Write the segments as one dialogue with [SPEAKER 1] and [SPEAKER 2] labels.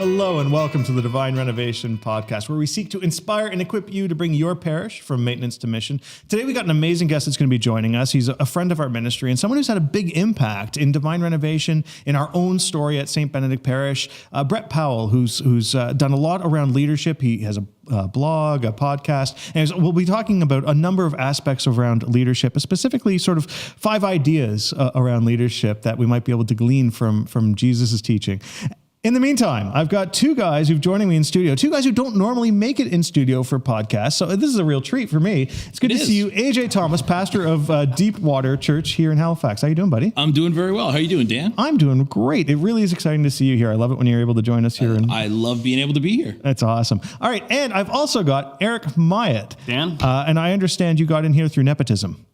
[SPEAKER 1] Hello and welcome to the Divine Renovation podcast, where we seek to inspire and equip you to bring your parish from maintenance to mission. Today we got an amazing guest that's going to be joining us. He's a friend of our ministry and someone who's had a big impact in Divine Renovation, in our own story at St. Benedict Parish. Brett Powell, who's done a lot around leadership. He has a blog, a podcast, and we'll be talking about a number of aspects around leadership, specifically sort of 5 ideas around leadership that we might be able to glean from Jesus' teaching. In the meantime, I've got 2 guys who've joining me in studio, 2 guys who don't normally make it in studio for podcasts. So this is a real treat for me. It's good to see you, AJ Thomas, pastor of Deepwater Church here in Halifax. How you doing, buddy?
[SPEAKER 2] I'm doing very well. How are you doing, Dan?
[SPEAKER 1] I'm doing great. It really is exciting to see you here. I love it when you're able to join us here.
[SPEAKER 2] I love being able to be here.
[SPEAKER 1] That's awesome. All right. And I've also got Eric Myatt.
[SPEAKER 3] Dan?
[SPEAKER 1] And I understand you got in here through nepotism.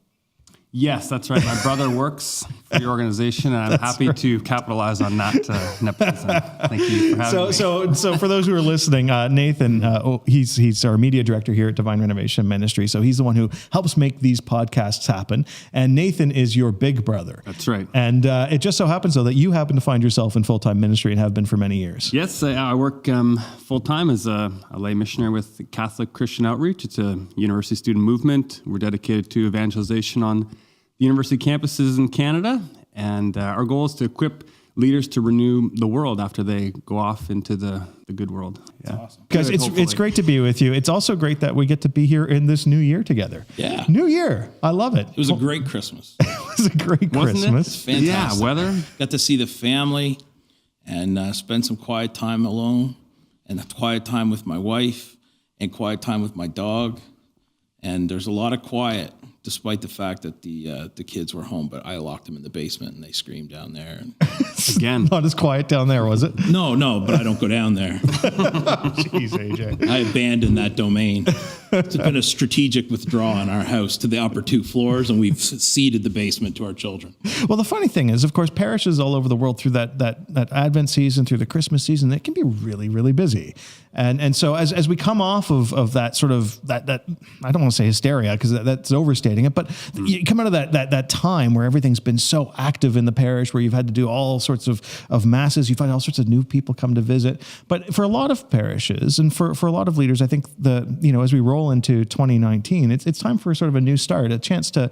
[SPEAKER 3] Yes, that's right. My brother works for your organization, and I'm happy to capitalize on that nepotism. Thank you for having me.
[SPEAKER 1] So for those who are listening, Nathan, he's our media director here at Divine Renovation Ministry. So he's the one who helps make these podcasts happen. And Nathan is your big brother.
[SPEAKER 3] That's right.
[SPEAKER 1] And it just so happens, though, that you happen to find yourself in full-time ministry and have been for many years.
[SPEAKER 3] Yes, I work full-time as a lay missionary with Catholic Christian Outreach. It's a university student movement. We're dedicated to evangelization on the university campuses in Canada, and our goal is to equip leaders to renew the world after they go off into the good world.
[SPEAKER 2] Yeah, awesome.
[SPEAKER 1] Because it's great to be with you. It's also great that we get to be here in this new year together.
[SPEAKER 2] Yeah.
[SPEAKER 1] New year. I love it.
[SPEAKER 2] It was a great Christmas.
[SPEAKER 1] It was a great Christmas.
[SPEAKER 2] Fantastic.
[SPEAKER 3] Yeah, weather.
[SPEAKER 2] Got to see the family and spend some quiet time alone, and quiet time with my wife, and quiet time with my dog. And there's a lot of quiet, despite the fact that the kids were home, but I locked them in the basement and they screamed down there. And
[SPEAKER 3] Again.
[SPEAKER 1] Not as quiet down there, was it?
[SPEAKER 2] No, but I don't go down there.
[SPEAKER 1] Jeez, AJ.
[SPEAKER 2] I abandoned that domain. It's been a strategic withdrawal in our house to the upper 2 floors, and we've ceded the basement to our children.
[SPEAKER 1] Well, the funny thing is, of course, parishes all over the world through that Advent season, through the Christmas season, it can be really, really busy. And so as we come off of that sort of that I don't want to say hysteria because that's overstating it, but you come out of that time where everything's been so active in the parish, where you've had to do all sorts of masses, you find all sorts of new people come to visit. But for a lot of parishes and for a lot of leaders, I think as we roll into 2019, it's time for sort of a new start, a chance to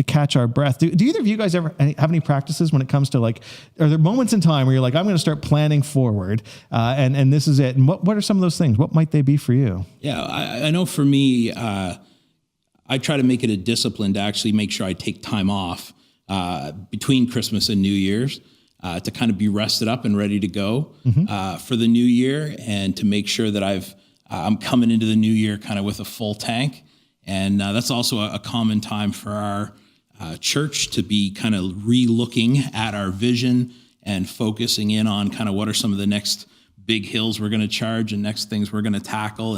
[SPEAKER 1] catch our breath. Do either of you guys ever have any practices when it comes to are there moments in time where you're like, I'm going to start planning forward and this is it? And what are some of those things? What might they be for you?
[SPEAKER 2] Yeah, I know for me, I try to make it a discipline to actually make sure I take time off between Christmas and New Year's to kind of be rested up and ready to go for the new year, and to make sure that I'm coming into the new year kind of with a full tank. And that's also a common time for our church to be kind of re-looking at our vision and focusing in on kind of what are some of the next big hills we're going to charge and next things we're going to tackle.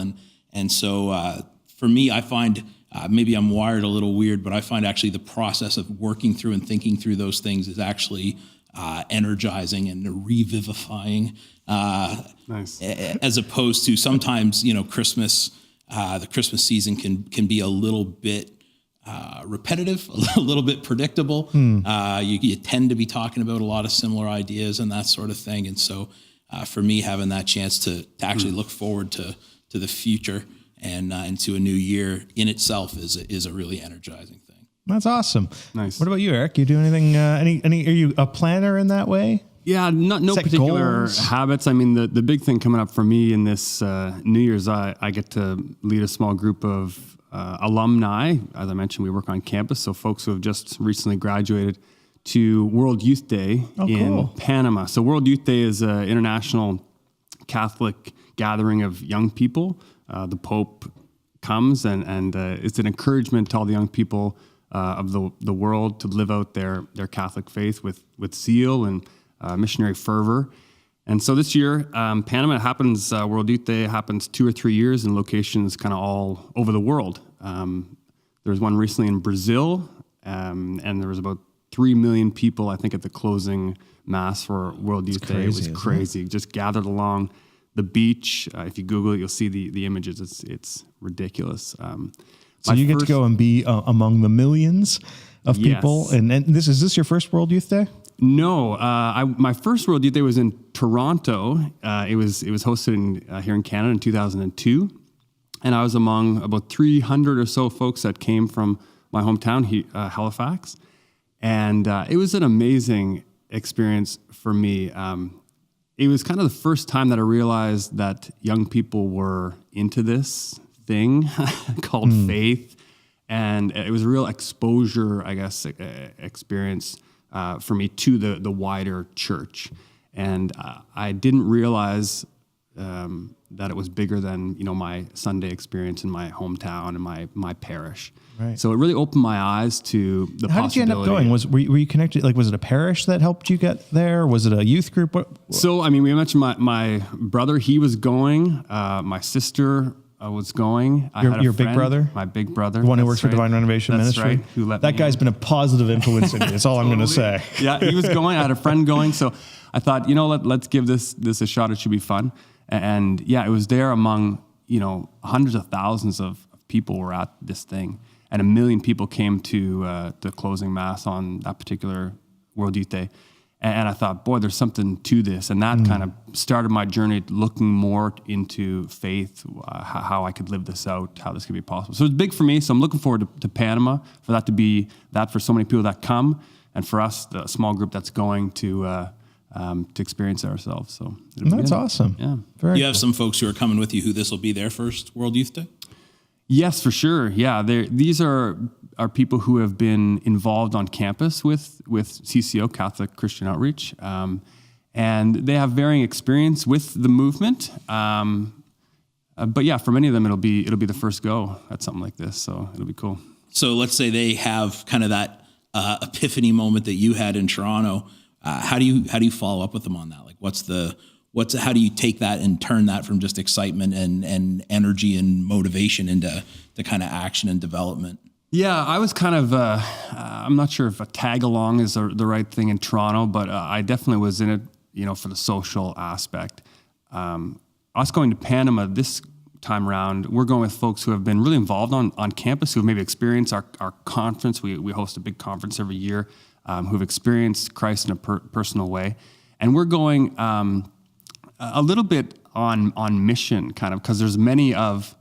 [SPEAKER 2] And so for me, I find maybe I'm wired a little weird, but I find actually the process of working through and thinking through those things is actually energizing and revivifying.
[SPEAKER 3] Nice.
[SPEAKER 2] As opposed to sometimes, Christmas, the Christmas season can be a little bit repetitive, a little bit predictable. You tend to be talking about a lot of similar ideas and that sort of thing. And so for me, having that chance to actually look forward to the future and into a new year in itself is a really energizing thing.
[SPEAKER 1] That's awesome.
[SPEAKER 3] Nice.
[SPEAKER 1] What about you, Eric? You do anything, are you a planner in that way?
[SPEAKER 3] Yeah, no
[SPEAKER 1] Set
[SPEAKER 3] particular
[SPEAKER 1] goals?
[SPEAKER 3] habits. I mean, the big thing coming up for me in this New Year's, I get to lead a small group of alumni. As I mentioned, we work on campus, so folks who have just recently graduated to World Youth Day in Panama. So World Youth Day is an international Catholic gathering of young people. The Pope comes and it's an encouragement to all the young people of the world to live out their Catholic faith with zeal and missionary fervor. And so this year, Panama happens, World Youth Day happens 2 or 3 years in locations kind of all over the world. There was one recently in Brazil, and there was about 3 million people, I think, at the closing mass for World Youth Day. It was crazy. Just gathered along the beach. If you Google it, you'll see the images. It's ridiculous.
[SPEAKER 1] So you get to go and be among the millions of people.
[SPEAKER 3] Yes.
[SPEAKER 1] And is this your first World Youth Day?
[SPEAKER 3] No, my first World Youth Day was in Toronto. It was hosted here in Canada in 2002, and I was among about 300 or so folks that came from my hometown, Halifax, and it was an amazing experience for me. It was kind of the first time that I realized that young people were into this thing called faith, and it was a real exposure, I guess, experience for me to the wider church. And I didn't realize that it was bigger than my Sunday experience in my hometown and my parish.
[SPEAKER 1] Right.
[SPEAKER 3] So it really opened my eyes to the
[SPEAKER 1] How did you end up going? Were you connected? Like, was it a parish that helped you get there? Was it a youth group? What?
[SPEAKER 3] So, I mean, we mentioned my brother, he was going. My sister was going.
[SPEAKER 1] Your big brother?
[SPEAKER 3] My big brother.
[SPEAKER 1] The one who works for Divine Renovation
[SPEAKER 3] That's
[SPEAKER 1] Ministry?
[SPEAKER 3] Right, who let
[SPEAKER 1] that
[SPEAKER 3] me
[SPEAKER 1] guy's
[SPEAKER 3] in.
[SPEAKER 1] been a positive influence in you. That's all I'm going to say.
[SPEAKER 3] Yeah, he was going. I had a friend going. So I thought, let's give this a shot. It should be fun. And yeah, it was there among, hundreds of thousands of people were at this thing. And 1 million people came to the closing mass on that particular World Youth Day. And I thought, boy, there's something to this. And that kind of started my journey looking more into faith, how I could live this out, how this could be possible. So it's big for me. So I'm looking forward to Panama, for that to be that for so many people that come, and for us, the small group that's going to experience it ourselves. So
[SPEAKER 1] that's awesome.
[SPEAKER 3] Yeah.
[SPEAKER 2] You have some folks who are coming with you who this will be their first World Youth Day?
[SPEAKER 3] Yes, for sure. Yeah, these are people who have been involved on campus with CCO, Catholic Christian Outreach, and they have varying experience with the movement. But yeah, for many of them, it'll be the first go at something like this, so it'll be cool.
[SPEAKER 2] So let's say they have kind of that epiphany moment that you had in Toronto. How do you follow up with them on that? Like, how do you take that and turn that from just excitement and energy and motivation into the kind of action and development?
[SPEAKER 3] Yeah, I was kind of, I'm not sure if a tag along is the right thing in Toronto, but I definitely was in it, for the social aspect. Us going to Panama this time around, we're going with folks who have been really involved on campus, who have maybe experienced our conference. We host a big conference every year, who've experienced Christ in a personal way. And we're going a little bit on mission, kind of, because there's many of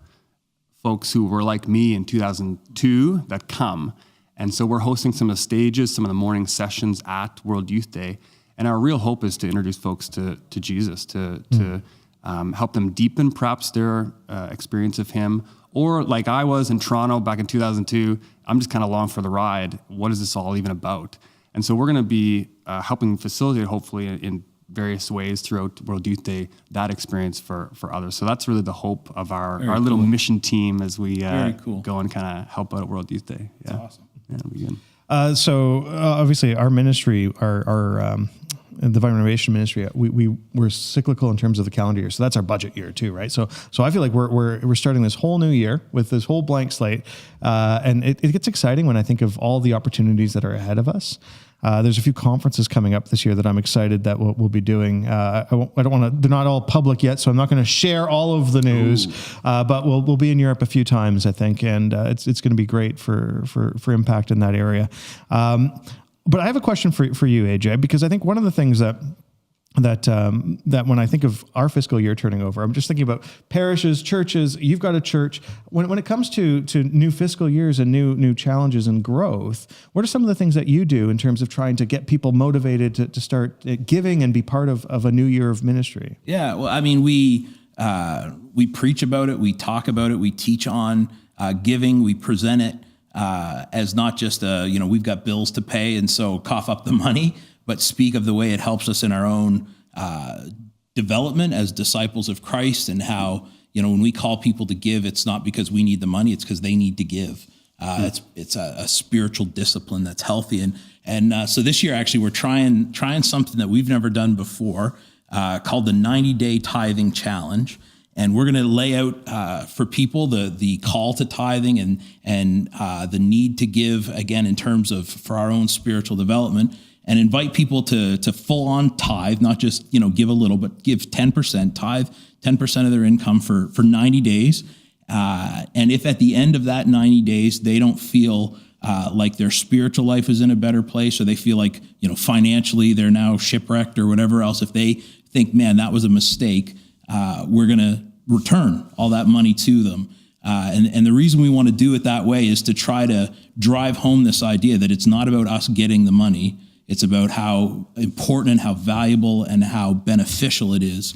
[SPEAKER 3] folks who were like me in 2002 that come. And so we're hosting some of the stages, some of the morning sessions at World Youth Day. And our real hope is to introduce folks to Jesus, to help them deepen perhaps their experience of him. Or like I was in Toronto back in 2002, I'm just kind of along for the ride. What is this all even about? And so we're going to be helping facilitate, hopefully, in various ways throughout World Youth Day, that experience for others. So that's really the hope of our little mission team as we go and kind of help out at World Youth Day. Yeah.
[SPEAKER 2] That's awesome.
[SPEAKER 3] Yeah, it'll be good.
[SPEAKER 1] So obviously our ministry, our Divine Renovation ministry, we're cyclical in terms of the calendar year. So that's our budget year too, right? So I feel like we're starting this whole new year with this whole blank slate. And it gets exciting when I think of all the opportunities that are ahead of us. There's a few conferences coming up this year that I'm excited that we'll be doing. I don't want to. They're not all public yet, so I'm not going to share all of the news. But we'll be in Europe a few times, I think, and it's going to be great for impact in that area. But I have a question for you, AJ, because I think one of the things that when I think of our fiscal year turning over, I'm just thinking about parishes, churches. You've got a church. When it comes to new fiscal years and new challenges and growth, what are some of the things that you do in terms of trying to get people motivated to start giving and be part of a new year of ministry?
[SPEAKER 2] Yeah, well, I mean, we preach about it, we talk about it, we teach on giving, we present it as not just we've got bills to pay and so cough up the money, but speak of the way it helps us in our own development as disciples of Christ, and how, when we call people to give, it's not because we need the money, it's because they need to give. It's a spiritual discipline that's healthy. And so this year, actually, we're trying something that we've never done before, called the 90-Day Tithing Challenge. And we're going to lay out for people the call to tithing and the need to give, again, in terms of for our own spiritual development, and invite people to full on tithe, not just, give a little, but give 10%, tithe 10% of their income for 90 days. And if at the end of that 90 days, they don't feel like their spiritual life is in a better place, or they feel like, financially they're now shipwrecked or whatever else, if they think, man, that was a mistake, we're going to return all that money to them. And the reason we want to do it that way is to try to drive home this idea that it's not about us getting the money. It's about how important and how valuable and how beneficial it is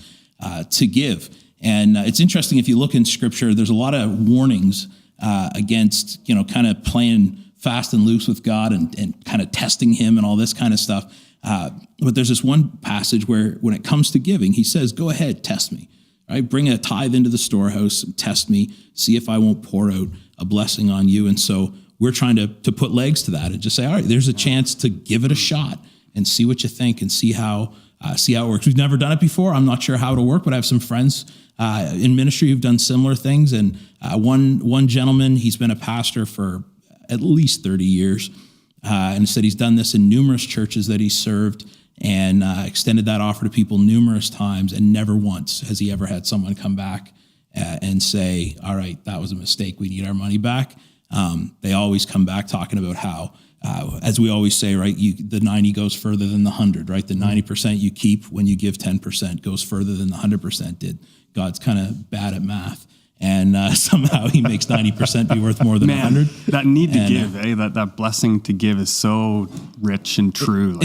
[SPEAKER 2] to give. And it's interesting, if you look in Scripture, there's a lot of warnings against, kind of playing fast and loose with God and kind of testing him and all this kind of stuff. But there's this one passage where when it comes to giving, he says, go ahead, test me. Right? Bring a tithe into the storehouse, test me, see if I won't pour out a blessing on you. And so we're trying to put legs to that and just say, all right, there's a chance to give it a shot and see what you think and see how it works. We've never done it before. I'm not sure how it'll work, but I have some friends in ministry who've done similar things. And one gentleman, he's been a pastor for at least 30 years, and said he's done this in numerous churches that he's served, and extended that offer to people numerous times, and never once has he ever had someone come back and say, all right, that was a mistake, we need our money back. They always come back talking about how, as we always say, right, the 90 goes further than the 100, right? The 90% you keep when you give 10% goes further than the 100% did. God's kind of bad at math. And somehow he makes 90% be worth more than 100.
[SPEAKER 3] That need to give, that blessing to give is so rich and true.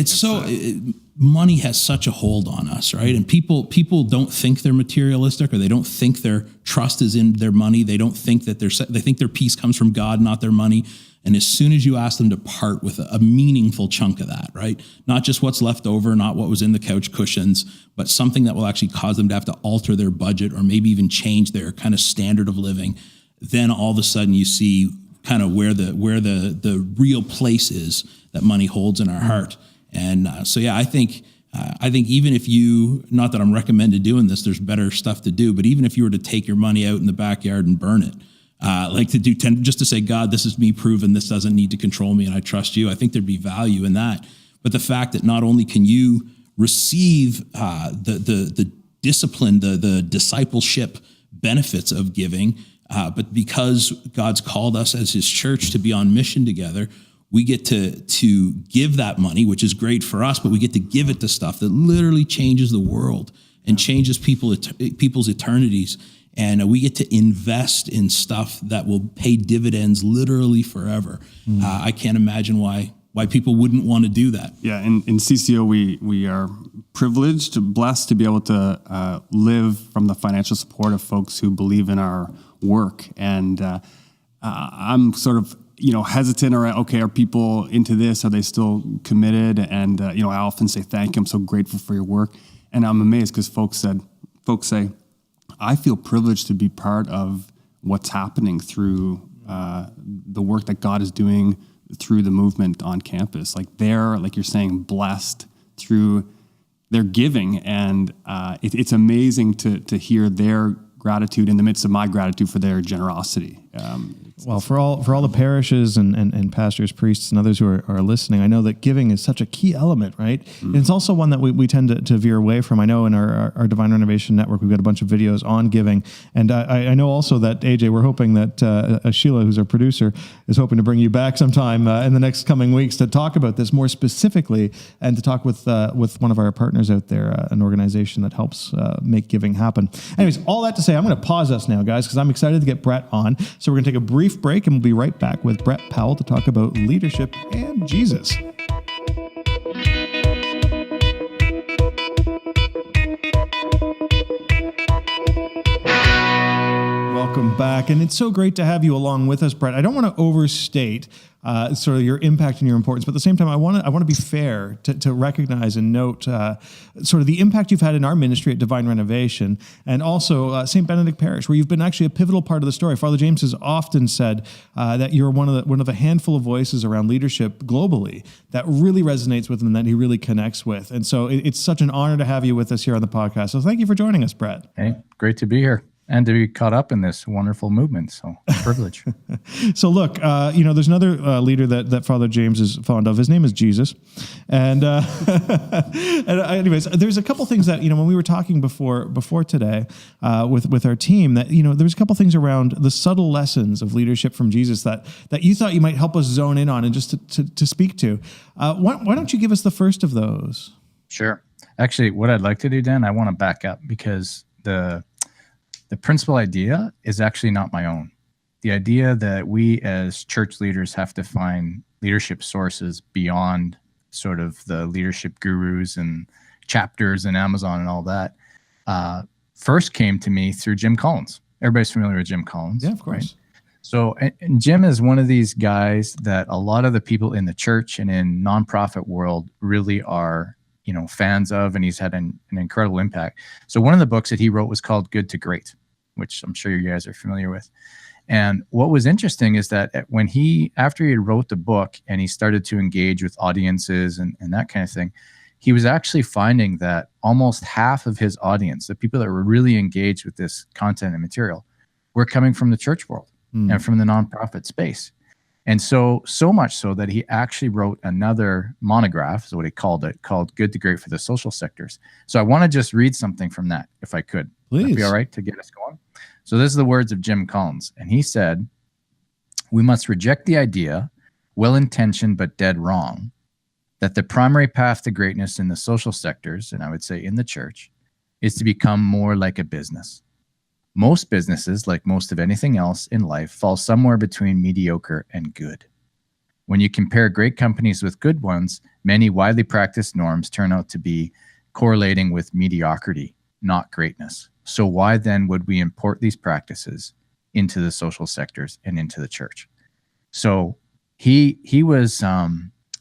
[SPEAKER 2] Money has such a hold on us, right? And people don't think they're materialistic, or they don't think their trust is in their money. They don't think that they think their peace comes from God, not their money. And as soon as you ask them to part with a meaningful chunk of that, right? Not just what's left over, not what was in the couch cushions, but something that will actually cause them to have to alter their budget or maybe even change their kind of standard of living, then all of a sudden you see kind of where the real place is that money holds in our heart. And I think even if not that I'm recommended doing this, there's better stuff to do, but even if you were to take your money out in the backyard and burn it, like to do 10, just to say, God, this is me proven, this doesn't need to control me and I trust you, I think there'd be value in that. But the fact that not only can you receive the discipline, the discipleship benefits of giving, but because God's called us as his church to be on mission together, we get to give that money, which is great for us, but we get to give it to stuff that literally changes the world and changes people's eternities. And we get to invest in stuff that will pay dividends literally forever. I can't imagine why people wouldn't want to do that.
[SPEAKER 3] Yeah, in CCO, we are privileged, blessed to be able to live from the financial support of folks who believe in our work. And I'm sort of hesitant, or okay, are people into this? Are they still committed? And I often say thank you. I'm so grateful for your work. And I'm amazed because folks say, I feel privileged to be part of what's happening through the work that God is doing through the movement on campus. Like they're, like you're saying, blessed through their giving. And it's amazing to hear their gratitude in the midst of my gratitude for their generosity.
[SPEAKER 1] Well, for all the parishes and pastors, priests, and others who are listening, I know that giving is such a key element, right? Mm-hmm. And it's also one that we tend to veer away from. I know in our Divine Renovation Network, we've got a bunch of videos on giving. And I know also that, AJ, we're hoping that Sheila, who's our producer, is hoping to bring you back sometime in the next coming weeks to talk about this more specifically and to talk with one of our partners out there, an organization that helps make giving happen. Anyways, all that to say, I'm going to pause us now, guys, because I'm excited to get Brett on. So we're going to take a brief break, and we'll be right back with Brett Powell to talk about leadership and Jesus. Welcome back, and it's so great to have you along with us, Brett. I don't want to overstate sort of your impact and your importance, but at the same time, I want to be fair to recognize and note sort of the impact you've had in our ministry at Divine Renovation, and also St. Benedict Parish, where you've been actually a pivotal part of the story. Father James has often said that you're one of a handful of voices around leadership globally that really resonates with him and that he really connects with. And so it's such an honor to have you with us here on the podcast. So thank you for joining us, Brett.
[SPEAKER 4] Hey, great to be here. and to be caught up in this wonderful movement. So privilege.
[SPEAKER 1] So look, there's another leader that Father James is fond of. His name is Jesus. And, anyways, there's a couple things that, when we were talking before today with our team that, there's a couple things around the subtle lessons of leadership from Jesus that you thought you might help us zone in on and just to speak to. Why don't you give us the first of those?
[SPEAKER 4] Sure. Actually, what I'd like to do, Dan, I want to back up because the principal idea is actually not my own. The idea that we as church leaders have to find leadership sources beyond sort of the leadership gurus and chapters and Amazon and all that first came to me through Jim Collins. Everybody's familiar with Jim Collins.
[SPEAKER 1] Yeah, of course. Right?
[SPEAKER 4] So and Jim is one of these guys that a lot of the people in the church and in nonprofit world really are fans of, and he's had an incredible impact. So one of the books that he wrote was called Good to Great, which I'm sure you guys are familiar with. And what was interesting is that after he wrote the book and he started to engage with audiences and that kind of thing, he was actually finding that almost half of his audience, the people that were really engaged with this content and material, were coming from the church world and from the nonprofit space. And so much so that he actually wrote another monograph, is what he called it, called Good to Great for the Social Sectors. So I want to just read something from that, if I could.
[SPEAKER 1] Please.
[SPEAKER 4] Would that be all right to get us going? So this is the words of Jim Collins. And he said, "We must reject the idea, well-intentioned but dead wrong, that the primary path to greatness in the social sectors, and I would say in the church, is to become more like a business. Most businesses, like most of anything else in life, fall somewhere between mediocre and good. When you compare great companies with good ones, many widely practiced norms turn out to be correlating with mediocrity, not greatness. So why then would we import these practices into the social sectors and into the church?" So he was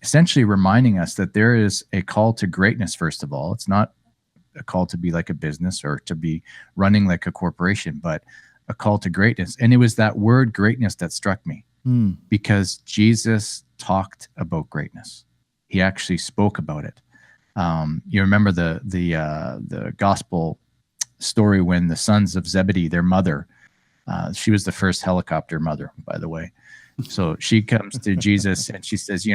[SPEAKER 4] essentially reminding us that there is a call to greatness, first of all. It's not a call to be like a business or to be running like a corporation, but a call to greatness. And it was that word greatness that struck me because Jesus talked about greatness. He actually spoke about it. You remember the gospel story when the sons of Zebedee, their mother, she was the first helicopter mother, by the way. So she comes to Jesus and she says,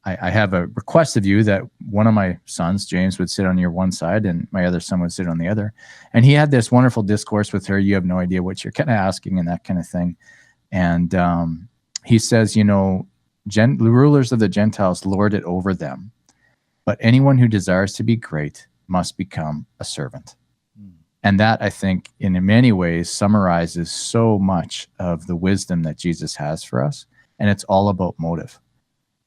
[SPEAKER 4] I have a request of you that one of my sons, James, would sit on your one side and my other son would sit on the other. And he had this wonderful discourse with her. You have no idea what you're kind of asking and that kind of thing. And he says, the rulers of the Gentiles lord it over them, but anyone who desires to be great must become a servant. And that, I think, in many ways summarizes so much of the wisdom that Jesus has for us. And it's all about motive.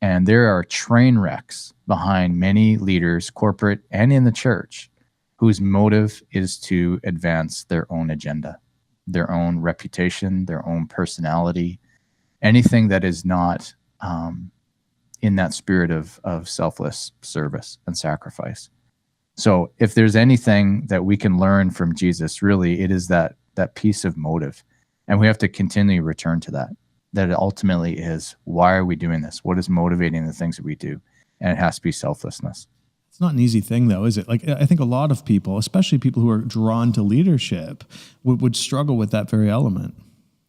[SPEAKER 4] And there are train wrecks behind many leaders, corporate and in the church, whose motive is to advance their own agenda, their own reputation, their own personality, anything that is not in that spirit of selfless service and sacrifice. So if there's anything that we can learn from Jesus, really, it is that piece of motive. And we have to continually return to that it ultimately is, why are we doing this? What is motivating the things that we do? And it has to be selflessness.
[SPEAKER 1] It's not an easy thing, though, is it? Like, I think a lot of people, especially people who are drawn to leadership, would struggle with that very element.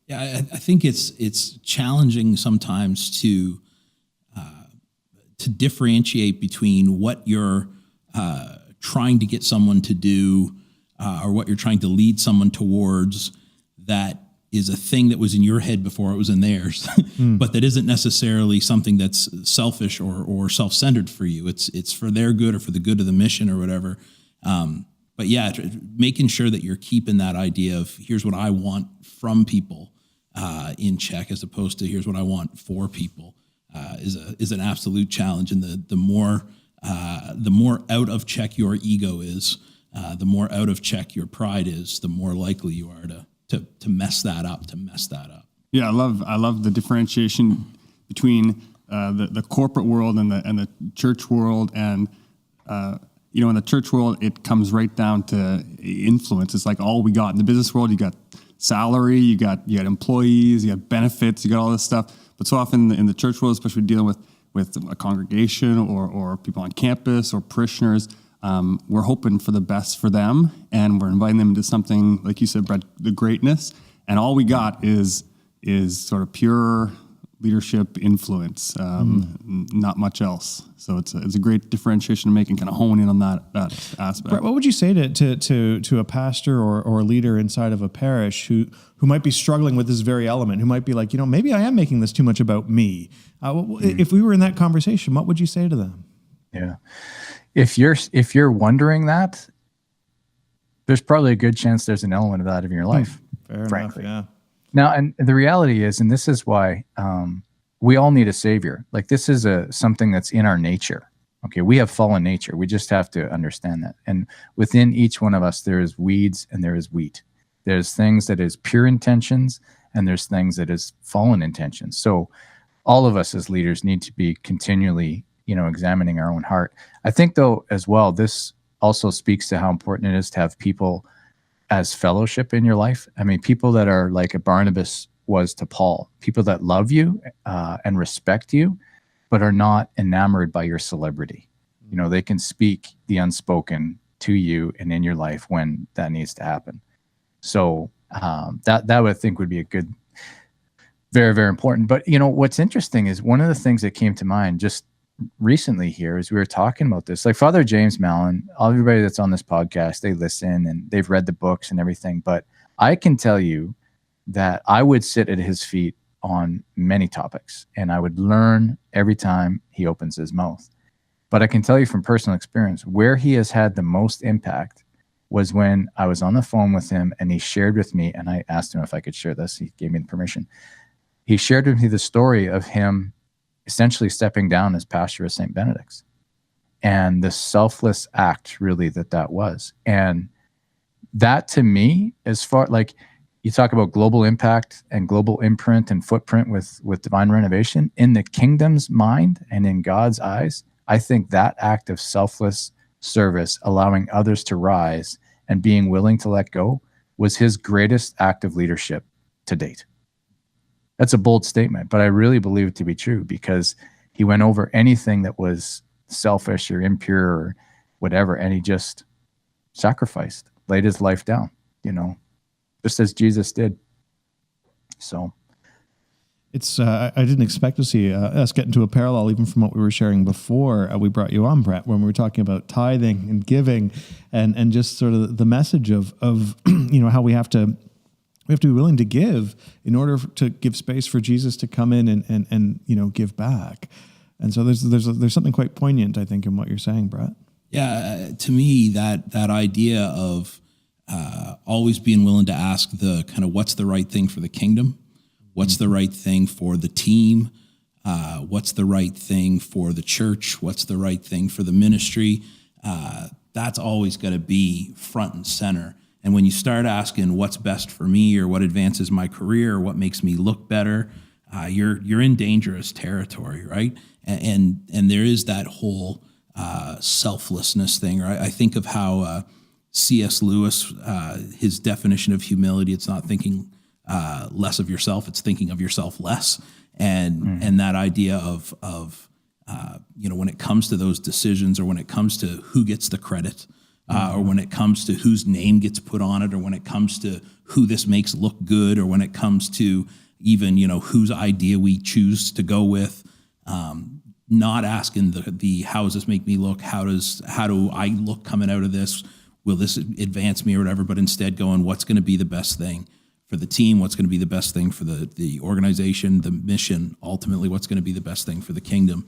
[SPEAKER 2] Yeah, I think it's challenging sometimes to differentiate between what you're trying to get someone to do or what you're trying to lead someone towards that is a thing that was in your head before it was in theirs, but that isn't necessarily something that's selfish or self-centered for you. It's for their good or for the good of the mission or whatever. But yeah, making sure that you're keeping that idea of here's what I want from people in check, as opposed to here's what I want for people, is an absolute challenge. And the more out of check your ego is, the more out of check your pride is, the more likely you are to mess that up.
[SPEAKER 3] Yeah, I love the differentiation between the corporate world and the church world, and in the church world, it comes right down to influence. It's like all we got. In the business world, you got salary, you got employees, you got benefits, you got all this stuff. But so often in the church world, especially dealing with a congregation or people on campus or parishioners, we're hoping for the best for them, and we're inviting them into something, like you said, Brett, the greatness. And all we got is sort of pure leadership influence, not much else. So it's a great differentiation to make and kind of hone in on that aspect.
[SPEAKER 1] Brett, what would you say to a pastor or a leader inside of a parish who might be struggling with this very element, who might be like, maybe I am making this too much about me? If we were in that conversation, what would you say to them?
[SPEAKER 4] Yeah. If you're wondering that, there's probably a good chance there's an element of that in your life.
[SPEAKER 1] Fair
[SPEAKER 4] frankly.
[SPEAKER 1] enough, yeah.
[SPEAKER 4] Now, and the reality is, and this is why we all need a savior. Like, this is something that's in our nature. Okay, we have fallen nature. We just have to understand that. And within each one of us, there is weeds and there is wheat. There's things that is pure intentions, and there's things that is fallen intentions. So all of us as leaders need to be continually, examining our own heart. I think, though, as well, this also speaks to how important it is to have people as fellowship in your life. I mean, people that are like a Barnabas was to Paul, people that love you and respect you, but are not enamored by your celebrity. They can speak the unspoken to you and in your life when that needs to happen. So that I would think would be a good, very, very important. But what's interesting is one of the things that came to mind just recently here as we were talking about this, like Father James Mallon, everybody that's on this podcast, they listen and they've read the books and everything. But I can tell you that I would sit at his feet on many topics, and I would learn every time he opens his mouth. But I can tell you from personal experience, where he has had the most impact was when I was on the phone with him and he shared with me, and I asked him if I could share this. He gave me the permission. He shared with me the story of him essentially stepping down as pastor of St. Benedict's, and the selfless act really that was. And that, to me, as far like you talk about global impact and global imprint and footprint with divine renovation, in the kingdom's mind and in God's eyes, I think that act of selfless service, allowing others to rise and being willing to let go, was his greatest act of leadership to date. That's a bold statement, but I really believe it to be true, because he went over anything that was selfish or impure or whatever, and he just sacrificed, laid his life down, just as Jesus did. So
[SPEAKER 1] it's I didn't expect to see us get into a parallel even from what we were sharing before we brought you on, Brett, when we were talking about tithing and giving and just sort of the message of how we have to be willing to give in order to give space for Jesus to come in and give back. And so there's something quite poignant, I think, in what you're saying, Brett.
[SPEAKER 2] Yeah, to me, that idea of always being willing to ask the kind of what's the right thing for the kingdom, what's the right thing for the team, what's the right thing for the church, what's the right thing for the ministry, that's always got to be front and center. And when you start asking what's best for me or what advances my career or what makes me look better, you're in dangerous territory, right? And there is that whole selflessness thing. Right? I think of how C.S. Lewis, his definition of humility, it's not thinking less of yourself, it's thinking of yourself less. And that idea of when it comes to those decisions, or when it comes to who gets the credit, or when it comes to whose name gets put on it, or when it comes to who this makes look good, or when it comes to even, whose idea we choose to go with, not asking the how does this make me look? How do I look coming out of this? Will this advance me or whatever? But instead going, what's going to be the best thing for the team? What's going to be the best thing for the organization, the mission? Ultimately, what's going to be the best thing for the kingdom?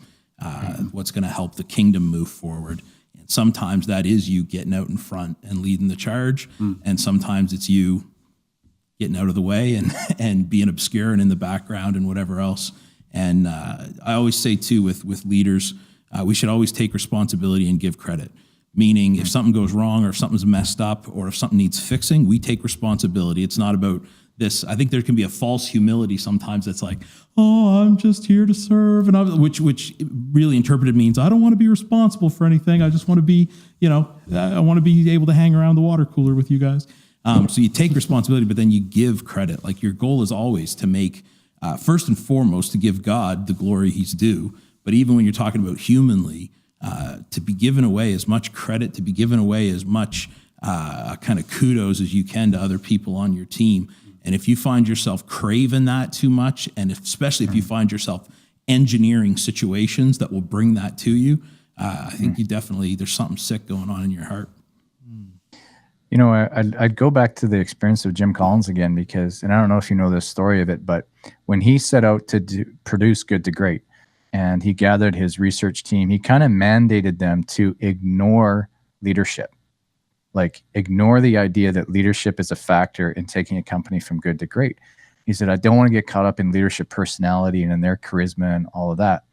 [SPEAKER 2] What's going to help the kingdom move forward? And sometimes that is you getting out in front and leading the charge, and sometimes it's you getting out of the way and being obscure and in the background and whatever else. And I always say too with leaders, we should always take responsibility and give credit. Meaning, if something goes wrong or if something's messed up or if something needs fixing, we take responsibility. It's not about this. I think there can be a false humility sometimes that's like, oh, I'm just here to serve, and which really interpreted means I don't want to be responsible for anything. I just want to be, I want to be able to hang around the water cooler with you guys. So you take responsibility, but then you give credit. Like, your goal is always to make, first and foremost, to give God the glory he's due. But even when you're talking about humanly, to be given away as much credit, to be given away as much kind of kudos as you can to other people on your team. And if you find yourself craving that too much, and especially if you find yourself engineering situations that will bring that to you, I think there's something sick going on in your heart.
[SPEAKER 4] You know, I'd go back to the experience of Jim Collins again, because, and I don't know if you know this story of it, but when he set out to produce Good to Great, and he gathered his research team, he kind of mandated them to ignore leadership. Like, ignore the idea that leadership is a factor in taking a company from good to great. He said, I don't want to get caught up in leadership personality and in their charisma and all of that.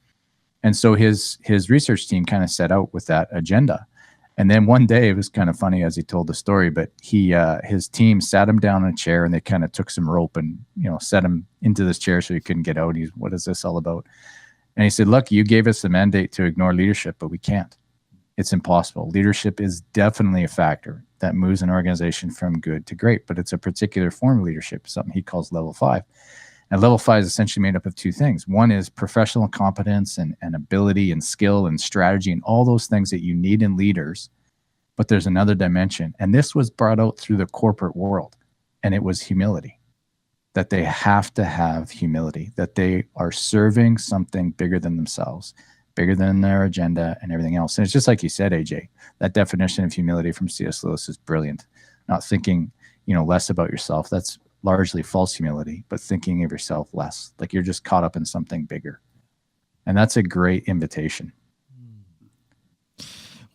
[SPEAKER 4] And so his research team kind of set out with that agenda. And then one day, it was kind of funny as he told the story, but his team sat him down in a chair, and they kind of took some rope and, set him into this chair so he couldn't get out. What is this all about? And he said, look, you gave us the mandate to ignore leadership, but we can't. It's impossible. Leadership is definitely a factor that moves an organization from good to great, but it's a particular form of leadership, something he calls level 5. And level 5 is essentially made up of two things. One is professional competence and ability and skill and strategy and all those things that you need in leaders. But there's another dimension. And this was brought out through the corporate world. And it was humility. That they have to have humility. That they are serving something bigger than themselves, bigger than their agenda and everything else. And it's just like you said, AJ, that definition of humility from C.S. Lewis is brilliant. Not thinking, less about yourself. That's largely false humility, but thinking of yourself less, like you're just caught up in something bigger. And that's a great invitation.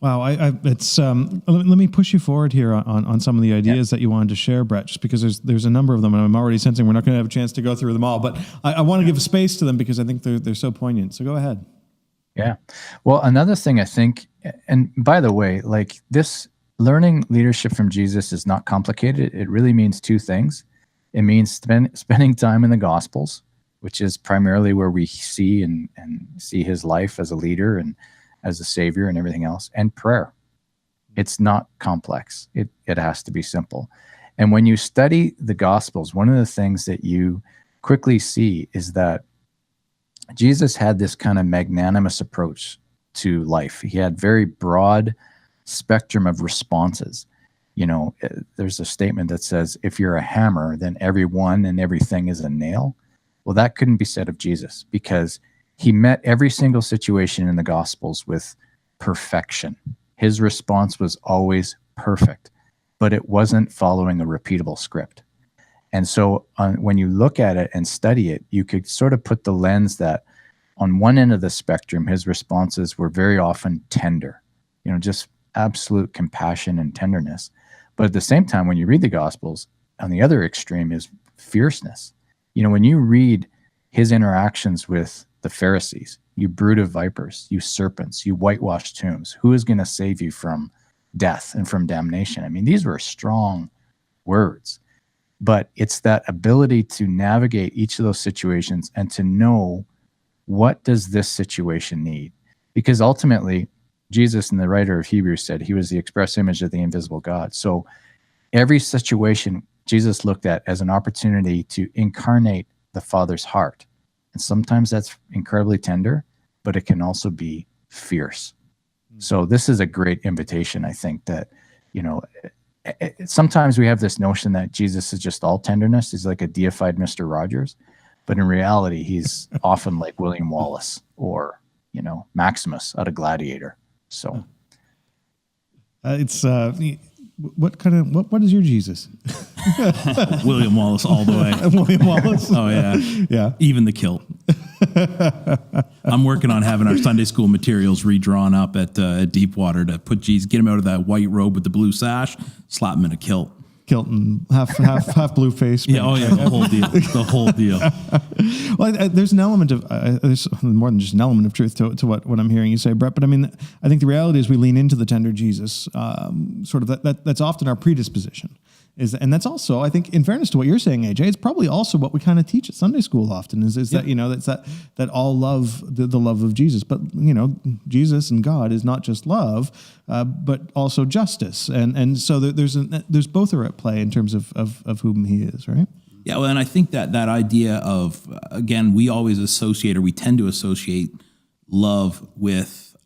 [SPEAKER 1] Wow, it's let me push you forward here on some of the ideas that you wanted to share, Brett, just because there's a number of them, and I'm already sensing we're not going to have a chance to go through them all, but I want to give space to them because I think they're so poignant. So go ahead.
[SPEAKER 4] Yeah. Well, another thing I think, and by the way, like this learning leadership from Jesus is not complicated. It really means two things. It means spending time in the Gospels, which is primarily where we see and see his life as a leader and as a savior and everything else, and prayer. It's not complex. It has to be simple. And when you study the Gospels, one of the things that you quickly see is that Jesus had this kind of magnanimous approach to life. He had very broad spectrum of responses. There's a statement that says, if you're a hammer, then everyone and everything is a nail. Well, that couldn't be said of Jesus, because he met every single situation in the Gospels with perfection. His response was always perfect, but it wasn't following a repeatable script. And so when you look at it and study it, you could sort of put the lens that on one end of the spectrum, his responses were very often tender, just absolute compassion and tenderness. But at the same time, when you read the Gospels, on the other extreme is fierceness. When you read his interactions with the Pharisees, you brood of vipers, you serpents, you whitewashed tombs, who is going to save you from death and from damnation? I mean, these were strong words, but it's that ability to navigate each of those situations and to know, what does this situation need? Because ultimately, Jesus, and the writer of Hebrews, said he was the express image of the invisible God. So every situation Jesus looked at as an opportunity to incarnate the Father's heart. And sometimes that's incredibly tender, but it can also be fierce. So this is a great invitation, I think, that, sometimes we have this notion that Jesus is just all tenderness. He's like a deified Mr. Rogers. But in reality, he's often like William Wallace or, Maximus out of Gladiator. So
[SPEAKER 1] it's what is your Jesus?
[SPEAKER 2] William Wallace all the way.
[SPEAKER 1] William Wallace.
[SPEAKER 2] Oh yeah.
[SPEAKER 1] Yeah.
[SPEAKER 2] Even the kilt. I'm working on having our Sunday school materials redrawn up at Deepwater to put Jesus, get him out of that white robe with the blue sash, slap him in a kilt.
[SPEAKER 1] Kilt and half blue face.
[SPEAKER 2] Yeah, the whole deal. The whole deal.
[SPEAKER 1] Well, there's an element of there's more than just an element of truth to what I'm hearing you say, Brett. But I mean, I think the reality is we lean into the tender Jesus. Sort of that's often our predisposition. And that's also, I think, in fairness to what you're saying, AJ, it's probably also what we kind of teach at Sunday school often is that, that's that all love, the love of Jesus. But, Jesus and God is not just love, but also justice. And so there's both are at play in terms of whom he is, right?
[SPEAKER 2] Yeah, well, and I think that idea of, again, we always associate, or we tend to associate love with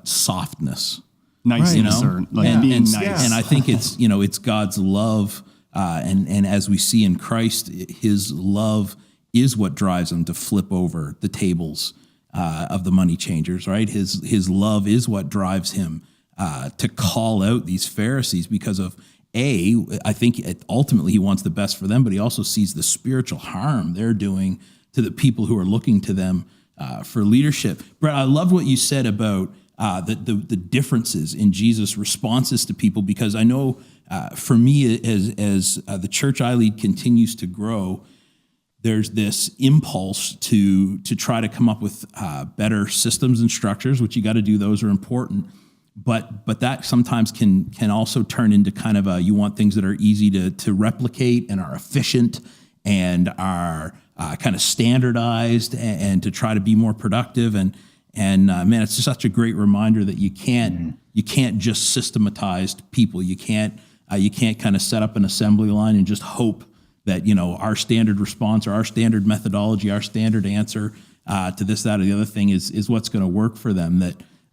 [SPEAKER 2] softness.
[SPEAKER 3] Niceness, or like being nice.
[SPEAKER 2] And I think it's, it's God's love. And as we see in Christ, his love is what drives him to flip over the tables of the money changers, right? His love is what drives him to call out these Pharisees because of, I think ultimately he wants the best for them, but he also sees the spiritual harm they're doing to the people who are looking to them for leadership. Brett, I loved what you said about the differences in Jesus' responses to people, because I know for me, as the church I lead continues to grow, there's this impulse to try to come up with better systems and structures, which you got to do; those are important. But that sometimes can also turn into kind of you want things that are easy to replicate and are efficient and are kind of standardized and to try to be more productive. And man, it's just such a great reminder that you can't just systematize people. You can't kind of set up an assembly line and just hope that, our standard response or our standard methodology, our standard answer to this, that, or the other thing is what's going to work for them.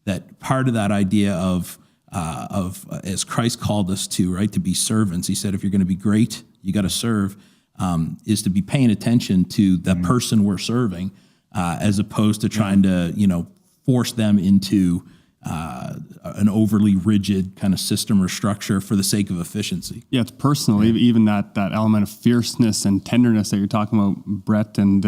[SPEAKER 2] That part of that idea of as Christ called us to, right, to be servants. He said, if you're going to be great, you got to serve, is to be paying attention to the person we're serving, as opposed to trying to, force them into an overly rigid kind of system or structure for the sake of efficiency.
[SPEAKER 3] Yeah, it's personal. Even that element of fierceness and tenderness that you're talking about, Brett, and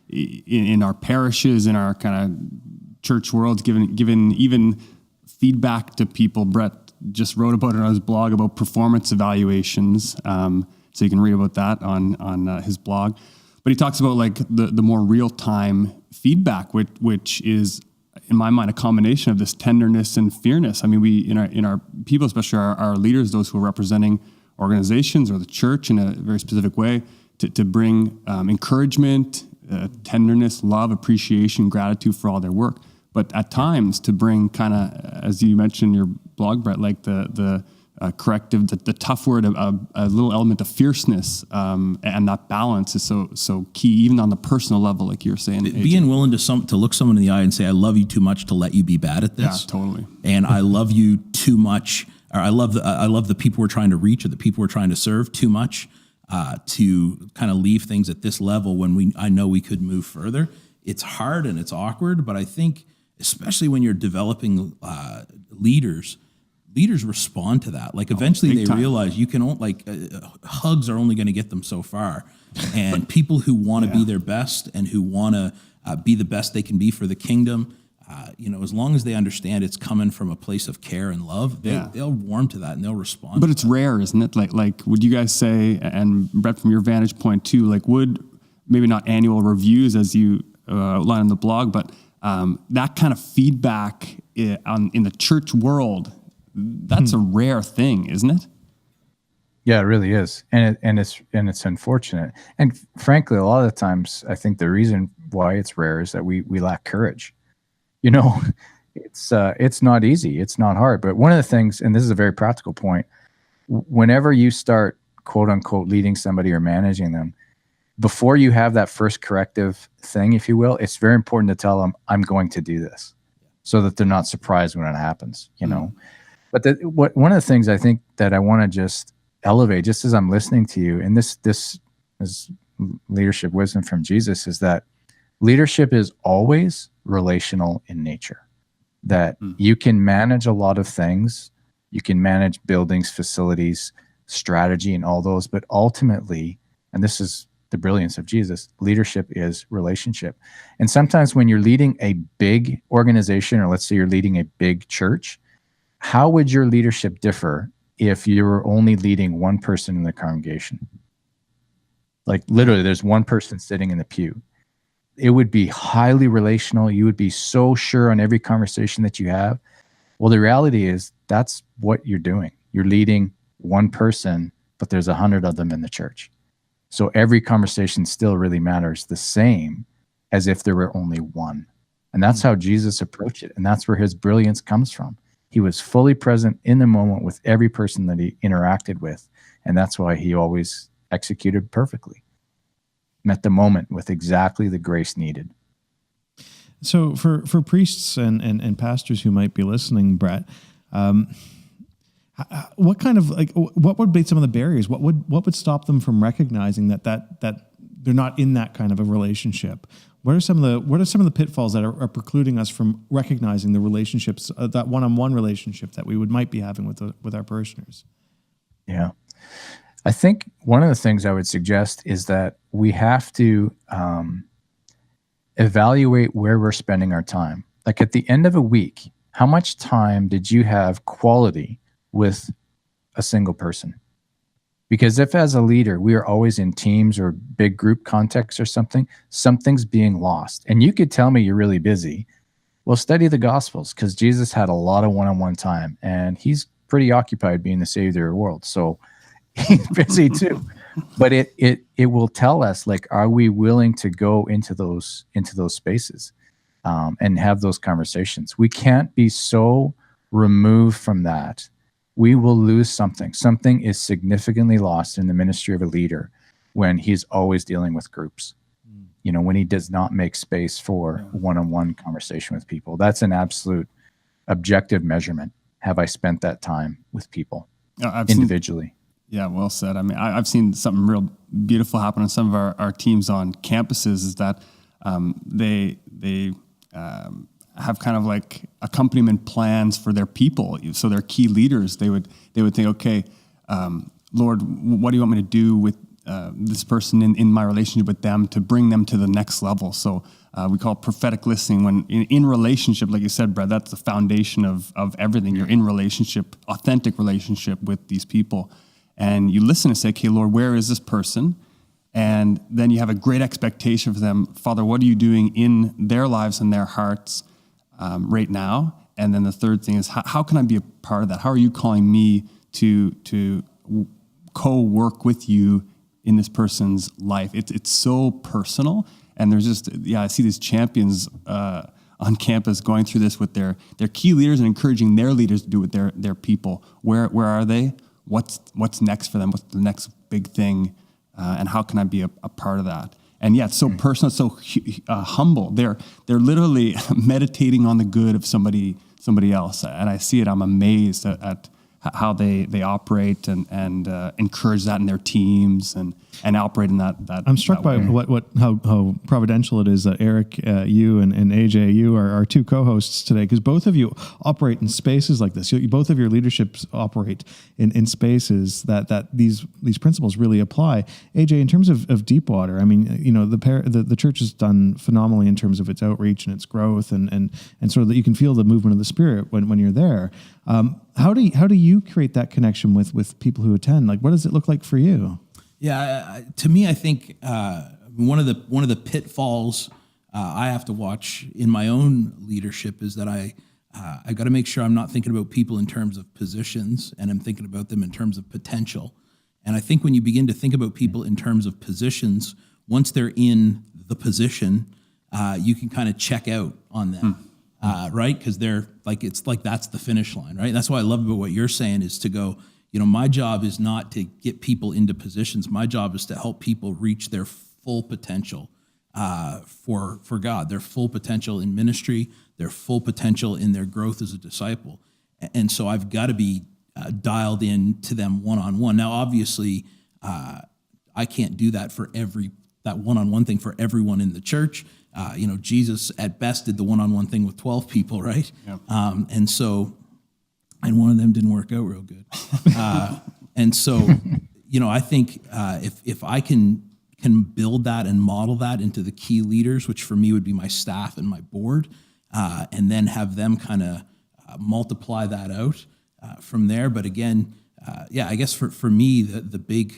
[SPEAKER 3] in our parishes, in our kind of church worlds, giving even feedback to people. Brett just wrote about it on his blog about performance evaluations, so you can read about that on his blog. But he talks about like the more real time feedback, which is, in my mind, a combination of this tenderness and fierceness. I mean, we in our people, especially our leaders, those who are representing organizations or the church in a very specific way, to bring encouragement, tenderness, love, appreciation, gratitude for all their work. But at times to bring kind of, as you mentioned in your blog, Brett, like the corrective, the tough word, a little element of fierceness, and that balance is so key, even on the personal level, like you're saying.
[SPEAKER 2] Being willing to look someone in the eye and say, "I love you too much to let you be bad at this."
[SPEAKER 3] Yeah, totally.
[SPEAKER 2] And I love you too much, or I love the people we're trying to reach or the people we're trying to serve too much to kind of leave things at this level when I know we could move further. It's hard and it's awkward, but I think especially when you're developing leaders respond to that. Like eventually they realize you can hugs are only going to get them so far. And people who want to be their best and who want to be the best they can be for the kingdom, as long as they understand it's coming from a place of care and love, they'll warm to that and they'll respond. But
[SPEAKER 3] it's rare, isn't it? Like, would you guys say, and Brett, from your vantage point too, like would maybe not annual reviews as you outline in the blog, but that kind of feedback in the church world, that's a rare thing, isn't it?
[SPEAKER 4] Yeah, it really is, and it's unfortunate. And frankly, a lot of the times, I think the reason why it's rare is that we lack courage. It's not easy, it's not hard. But one of the things, and this is a very practical point, whenever you start quote unquote leading somebody or managing them, before you have that first corrective thing, if you will, it's very important to tell them, "I'm going to do this," so that they're not surprised when it happens. But one of the things I think that I want to just elevate, just as I'm listening to you, and this is leadership wisdom from Jesus, is that leadership is always relational in nature. That you can manage a lot of things, you can manage buildings, facilities, strategy, and all those, but ultimately, and this is the brilliance of Jesus, leadership is relationship. And sometimes when you're leading a big organization, or let's say you're leading a big church, how would your leadership differ if you were only leading one person in the congregation? Like literally there's one person sitting in the pew. It would be highly relational. You would be so sure on every conversation that you have. Well, the reality is that's what you're doing. You're leading one person, but there's 100 of them in the church. So every conversation still really matters the same as if there were only one. And that's how Jesus approached it. And that's where his brilliance comes from. He was fully present in the moment with every person that he interacted with. And that's why he always executed perfectly. Met the moment with exactly the grace needed.
[SPEAKER 1] So for priests and pastors who might be listening, Brett, what kind of what would be some of the barriers? What would stop them from recognizing that they're not in that kind of a relationship? What are some of the pitfalls that are precluding us from recognizing the relationships, that one-on-one relationship that we might be having with our parishioners?
[SPEAKER 4] Yeah. I think one of the things I would suggest is that we have to evaluate where we're spending our time. Like at the end of a week, how much time did you have quality with a single person? Because if as a leader, we are always in teams or big group contexts or something's being lost. And you could tell me you're really busy. Well, study the Gospels, because Jesus had a lot of one-on-one time, and he's pretty occupied being the Savior of the world. So he's busy too. But it will tell us, like, are we willing to go into those spaces and have those conversations? We can't be so removed from that. We will lose something. Something is significantly lost in the ministry of a leader when he's always dealing with groups. When he does not make space for one-on-one conversation with people. That's an absolute objective measurement. Have I spent that time with people individually?
[SPEAKER 3] Yeah, well said. I mean, I've seen something real beautiful happen on some of our teams on campuses, is that they have kind of like accompaniment plans for their people. So their key leaders, they would think, okay, Lord, what do you want me to do with this person in my relationship with them to bring them to the next level? So we call it prophetic listening. When in relationship, like you said, Brad, that's the foundation of everything. You're in relationship, authentic relationship with these people. And you listen and say, okay, Lord, where is this person? And then you have a great expectation for them. Father, what are you doing in their lives and their hearts right now? And then the third thing is, how can I be a part of that? How are you calling me to co-work with you in this person's life? It's so personal. And there's just, I see these champions on campus going through this with their key leaders and encouraging their leaders to do with their people. Where are they? What's next for them? What's the next big thing? And how can I be a part of that? And it's so personal, so humble. They're literally meditating on the good of somebody else. And I see it. I'm amazed at how they operate and encourage that in their teams and operate in that.
[SPEAKER 1] I'm struck by how providential it is that Eric, you and AJ, you are our two co-hosts today, because both of you operate in spaces like this. Both of your leaderships operate in spaces that these principles really apply. AJ, in terms of Deepwater, I mean, the church has done phenomenally in terms of its outreach and its growth, and sort of that you can feel the movement of the Spirit when you're there. How do you create that connection with people who attend? Like, what does it look like for you?
[SPEAKER 2] Yeah, to me, I think one of the pitfalls I have to watch in my own leadership is that I got to make sure I'm not thinking about people in terms of positions, and I'm thinking about them in terms of potential. And I think when you begin to think about people in terms of positions, once they're in the position, you can kind of check out on them. Right? Because it's like that's the finish line, right? That's what I love about what you're saying, is to go, my job is not to get people into positions. My job is to help people reach their full potential for God, their full potential in ministry, their full potential in their growth as a disciple. And so I've got to be dialed in to them one-on-one. Now, obviously, I can't do that for that one-on-one thing for everyone in the church. Jesus at best did the one-on-one thing with 12 people, right? Yep. And one of them didn't work out real good. And so, I think if I can build that and model that into the key leaders, which for me would be my staff and my board, and then have them kind of multiply that out from there. But again, I guess for me, the big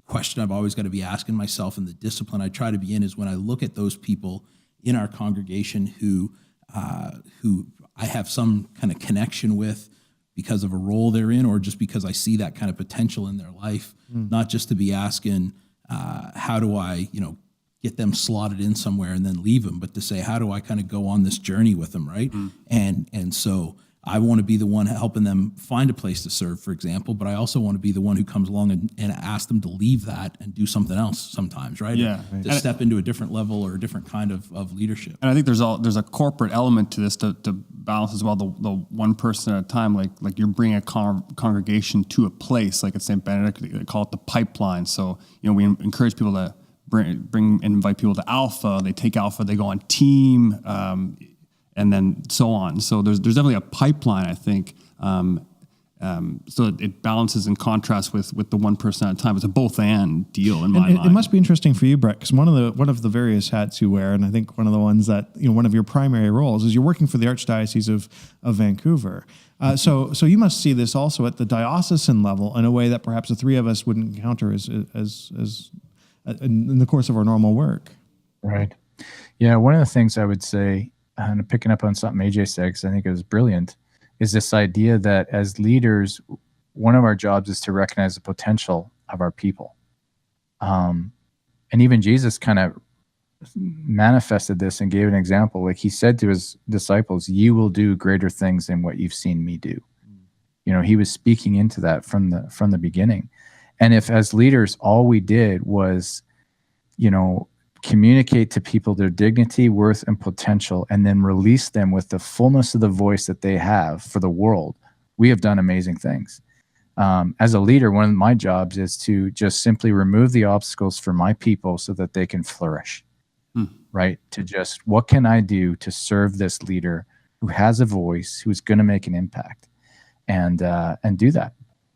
[SPEAKER 2] question I've always got to be asking myself, and the discipline I try to be in, is when I look at those people in our congregation who I have some kind of connection with because of a role they're in, or just because I see that kind of potential in their life, not just to be asking, how do I, get them slotted in somewhere and then leave them, but to say, how do I kind of go on this journey with them, right? And so I want to be the one helping them find a place to serve, for example, but I also want to be the one who comes along and ask them to leave that and do something else sometimes, right?
[SPEAKER 3] Yeah.
[SPEAKER 2] To step into a different level or a different kind of leadership.
[SPEAKER 3] And I think there's a corporate element to this to balance as well. The one person at a time, like you're bringing a congregation to a place, like at St. Benedict, they call it the pipeline. So, we encourage people to bring and invite people to Alpha. They take Alpha, they go on team, and then so on. So there's definitely a pipeline, I think. So it balances in contrast with the one person at a time. It's a both and deal in my mind.
[SPEAKER 1] It must be interesting for you, Brett, because one of the various hats you wear, and I think one of the ones that one of your primary roles is you're working for the Archdiocese of Vancouver. So you must see this also at the diocesan level in a way that perhaps the three of us wouldn't encounter as in the course of our normal work.
[SPEAKER 4] Right. Yeah. One of the things I would say, and picking up on something AJ said, because I think it was brilliant, is this idea that as leaders, one of our jobs is to recognize the potential of our people. And even Jesus kind of manifested this and gave an example. Like he said to his disciples, "You will do greater things than what you've seen me do." He was speaking into that from the beginning. And if as leaders, all we did was, communicate to people their dignity, worth, and potential, and then release them with the fullness of the voice that they have for the world, we have done amazing things. As a leader, one of my jobs is to just simply remove the obstacles for my people so that they can flourish, right? To just, what can I do to serve this leader who has a voice, who's going to make an impact, and do that.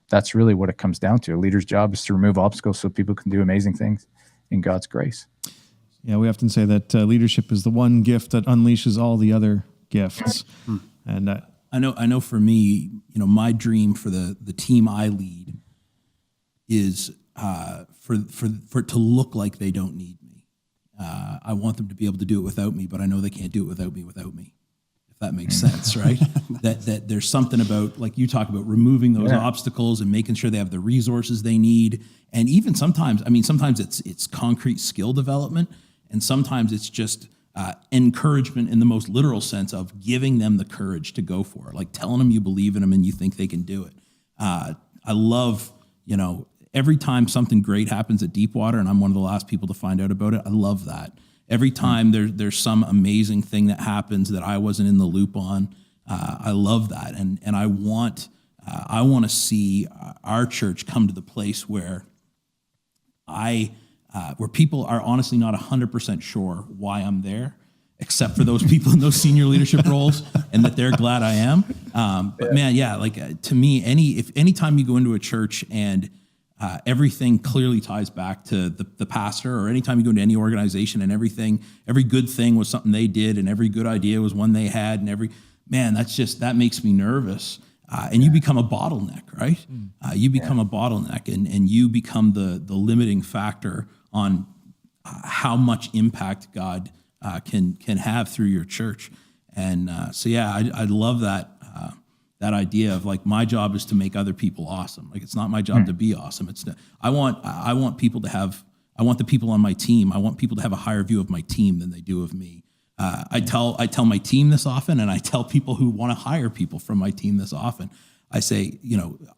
[SPEAKER 4] That's really what it comes down to. A leader's job is to remove obstacles so people can do amazing things in God's grace.
[SPEAKER 1] Yeah, we often say that leadership is the one gift that unleashes all the other gifts. And
[SPEAKER 2] I know for me, my dream for the team I lead is for it to look like they don't need me. I want them to be able to do it without me, but I know they can't do it without me. If that makes sense, right? that there's something about, like you talk about, removing those obstacles and making sure they have the resources they need. And even sometimes it's concrete skill development, and sometimes it's just encouragement in the most literal sense of giving them the courage to go for it, like telling them you believe in them and you think they can do it. I love, every time something great happens at Deepwater, and I'm one of the last people to find out about it, I love that. Every time there's some amazing thing that happens that I wasn't in the loop on, I love that, and I want to see our church come to the place where where people are honestly not 100% sure why I'm there, except for those people in those senior leadership roles, and that they're glad I am. But man, to me, anytime you go into a church and everything clearly ties back to the pastor, or anytime you go into any organization and every good thing was something they did, and every good idea was one they had, and that makes me nervous. And you become a bottleneck, right? You become a bottleneck, and you become the limiting factor on how much impact God can have through your church. And I love that idea of, like, my job is to make other people awesome. Like, it's not my job to be awesome. I want people to have, I want the people on my team, I want people to have a higher view of my team than they do of me. I tell my team this often, and I tell people who want to hire people from my team this often. I say,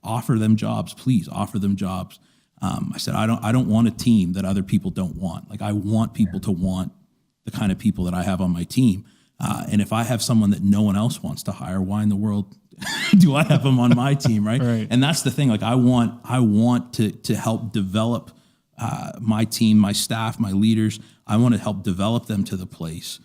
[SPEAKER 2] offer them jobs, please offer them jobs. I said, I don't want a team that other people don't want. Like, I want people to want the kind of people that I have on my team. And if I have someone that no one else wants to hire, why in the world do I have them on my team, right?
[SPEAKER 1] Right.
[SPEAKER 2] And that's the thing. Like, I want to help develop my team, my staff, my leaders. I want to help develop them to the place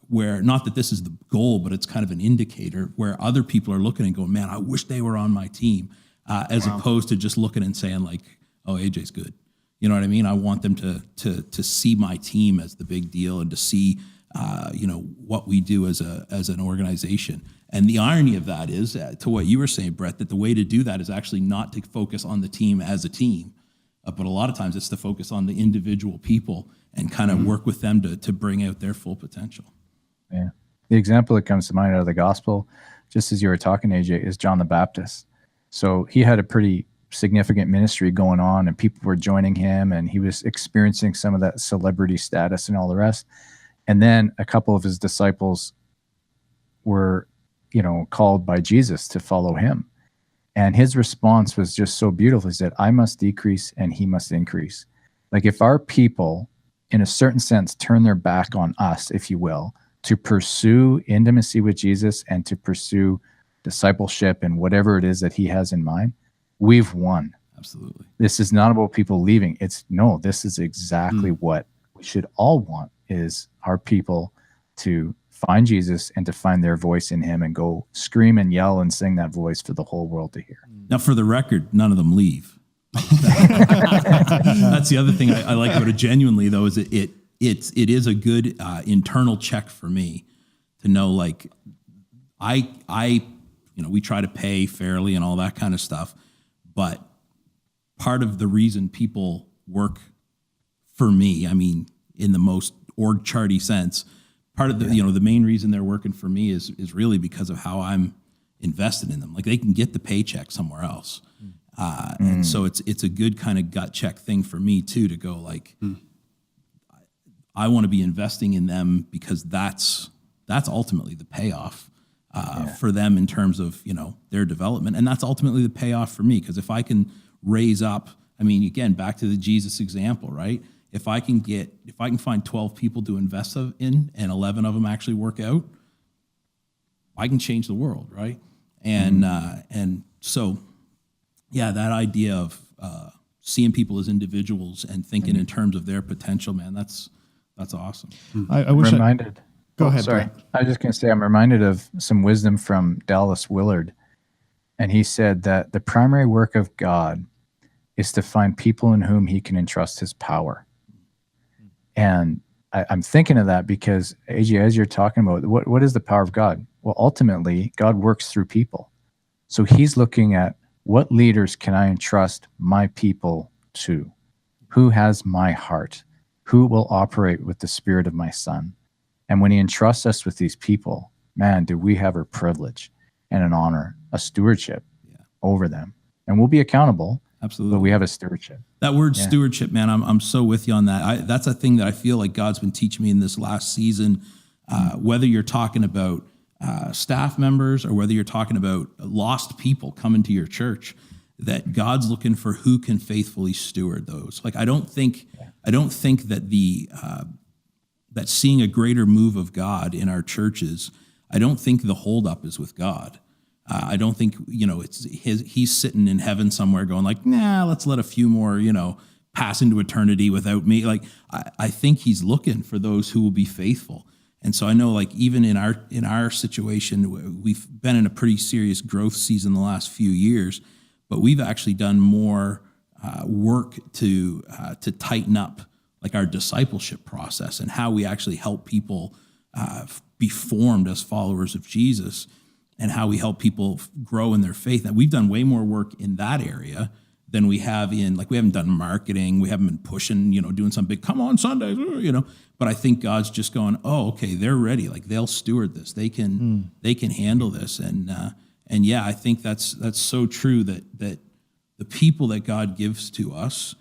[SPEAKER 2] where, not that this is the goal, but it's kind of an indicator where other people are looking and going, man, I wish they were on my team, as opposed to just looking and saying, like, oh, AJ's good. You know what I mean? I want them to see my team as the big deal, and to see what we do as an organization. And the irony of that is, to what you were saying, Brett, that the way to do that is actually not to focus on the team as a team, but a lot of times it's to focus on the individual people and kind of work with them to bring out their full potential.
[SPEAKER 4] Yeah. The example that comes to mind out of the gospel, just as you were talking, AJ, is John the Baptist. So he had a pretty significant ministry going on, and people were joining him, and he was experiencing some of that celebrity status and all the rest. And then a couple of his disciples were called by Jesus to follow him. And his response was just so beautiful. He said, I must decrease and he must increase. Like if our people, in a certain sense, turn their back on us, if you will, to pursue intimacy with Jesus and to pursue discipleship and whatever it is that he has in mind, we've won.
[SPEAKER 2] Absolutely.
[SPEAKER 4] This is not about people leaving. This is exactly what we should all want, is our people to find Jesus and to find their voice in him and go scream and yell and sing that voice for the whole world to hear.
[SPEAKER 2] Now, for the record, none of them leave. That's the other thing I like about it genuinely, though, is it is a good internal check for me to know, like, we try to pay fairly and all that kind of stuff, but part of the reason people work for me, I mean, in the most org charty sense, part of the, the main reason they're working for me is really because of how I'm invested in them. Like they can get the paycheck somewhere else. And so it's a good kind of gut check thing for me too, to go like, I want to be investing in them because that's ultimately the payoff for them in terms of, their development. And that's ultimately the payoff for me. Because if I can raise up, I mean, again, back to the Jesus example, right? If I can find 12 people to invest in and 11 of them actually work out, I can change the world, right? And so, yeah, that idea of seeing people as individuals and thinking in terms of their potential, man, that's awesome.
[SPEAKER 1] I wish
[SPEAKER 4] reminded.
[SPEAKER 1] Go ahead.
[SPEAKER 4] Sorry,
[SPEAKER 1] Brett.
[SPEAKER 4] I was just going to say I'm reminded of some wisdom from Dallas Willard, and he said that the primary work of God is to find people in whom he can entrust his power. And I'm thinking of that because, AJ, as you're talking about, what is the power of God? Well, ultimately, God works through people. So he's looking at what leaders can I entrust my people to? Who has my heart? Who will operate with the spirit of my son? And when he entrusts us with these people, man, do we have a privilege and an honor, a stewardship over them. And we'll be accountable.
[SPEAKER 2] Absolutely.
[SPEAKER 4] But we have a stewardship.
[SPEAKER 2] That word stewardship, man, I'm so with you on that. That's a thing that I feel like God's been teaching me in this last season, whether you're talking about staff members or whether you're talking about lost people coming to your church, that God's looking for who can faithfully steward those. Like, I don't think that that seeing a greater move of God in our churches, I don't think the holdup is with God. I don't think, he's sitting in heaven somewhere going like, nah, let's let a few more, pass into eternity without me. Like, I think he's looking for those who will be faithful. And so I know, like, even in our situation, we've been in a pretty serious growth season the last few years, but we've actually done more work to tighten up like our discipleship process and how we actually help people be formed as followers of Jesus, and how we help people grow in their faith. And we've done way more work in that area than we have we haven't done marketing. We haven't been pushing, doing some big, come on Sundays, but I think God's just going, oh, okay, they're ready. Like, they'll steward this. They can handle this. And yeah, I think that's so true that the people that God gives to us,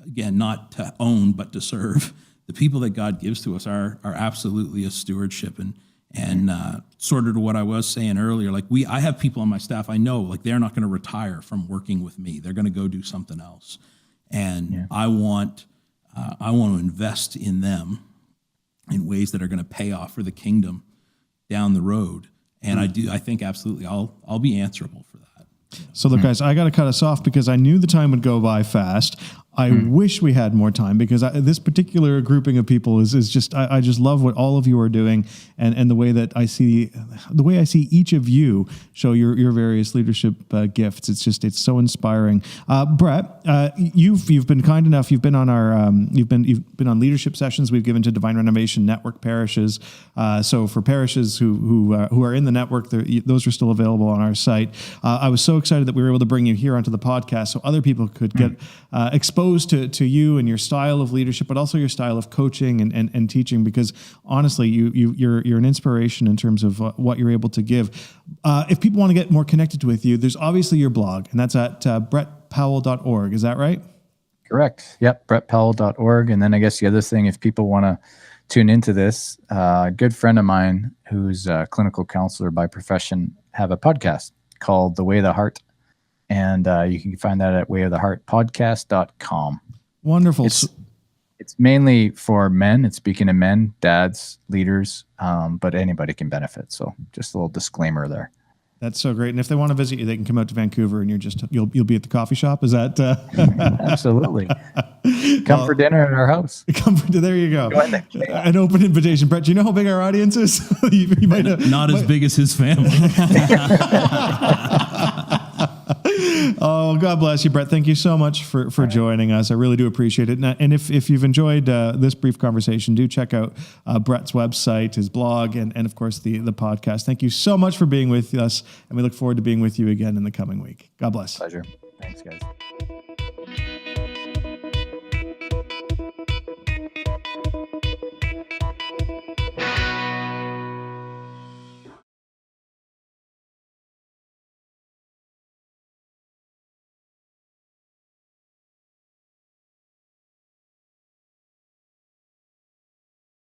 [SPEAKER 2] again, not to own, but to serve, the people that God gives to us are absolutely a stewardship. And sort of to what I was saying earlier, like I have people on my staff, I know, like, they're not going to retire from working with me. They're going to go do something else. And I want to invest in them in ways that are going to pay off for the kingdom down the road. And I think absolutely I'll be answerable for that.
[SPEAKER 1] So look, guys, I got to cut us off because I knew the time would go by fast. I wish we had more time because this particular grouping of people is just, I just love what all of you are doing and the way that I see each of you show your various leadership gifts. It's so inspiring. Brett, you've been kind enough. You've been on our, you've been on leadership sessions we've given to Divine Renovation Network parishes. So for parishes who are in the network, those are still available on our site. I was so excited that we were able to bring you here onto the podcast so other people could get exposed to you and your style of leadership, but also your style of coaching and teaching, because honestly, you're an inspiration in terms of what you're able to give. If people want to get more connected with you, there's obviously your blog, and that's at brettpowell.org. Is that right?
[SPEAKER 4] Correct. Yep. brettpowell.org. And then I guess the other thing, if people want to tune into this, a good friend of mine who's a clinical counselor by profession have a podcast called The Way of the Heart. And you can find that at wayoftheheartpodcast.com.
[SPEAKER 1] Wonderful.
[SPEAKER 4] It's mainly for men. It's speaking to men, dads, leaders, but anybody can benefit. So just a little disclaimer there.
[SPEAKER 1] That's so great. And if they want to visit you, they can come out to Vancouver, and you'll be at the coffee shop. Is that
[SPEAKER 4] Absolutely? Come for dinner at our house.
[SPEAKER 1] There you go. An open invitation. Brett, do you know how big our audience is? you might
[SPEAKER 2] not as big as his family.
[SPEAKER 1] Oh, God bless you, Brett. Thank you so much for joining us. I really do appreciate it. And if you've enjoyed this brief conversation, do check out Brett's website, his blog, and of course the podcast. Thank you so much for being with us, and we look forward to being with you again in the coming week. God bless.
[SPEAKER 4] Pleasure. Thanks, guys.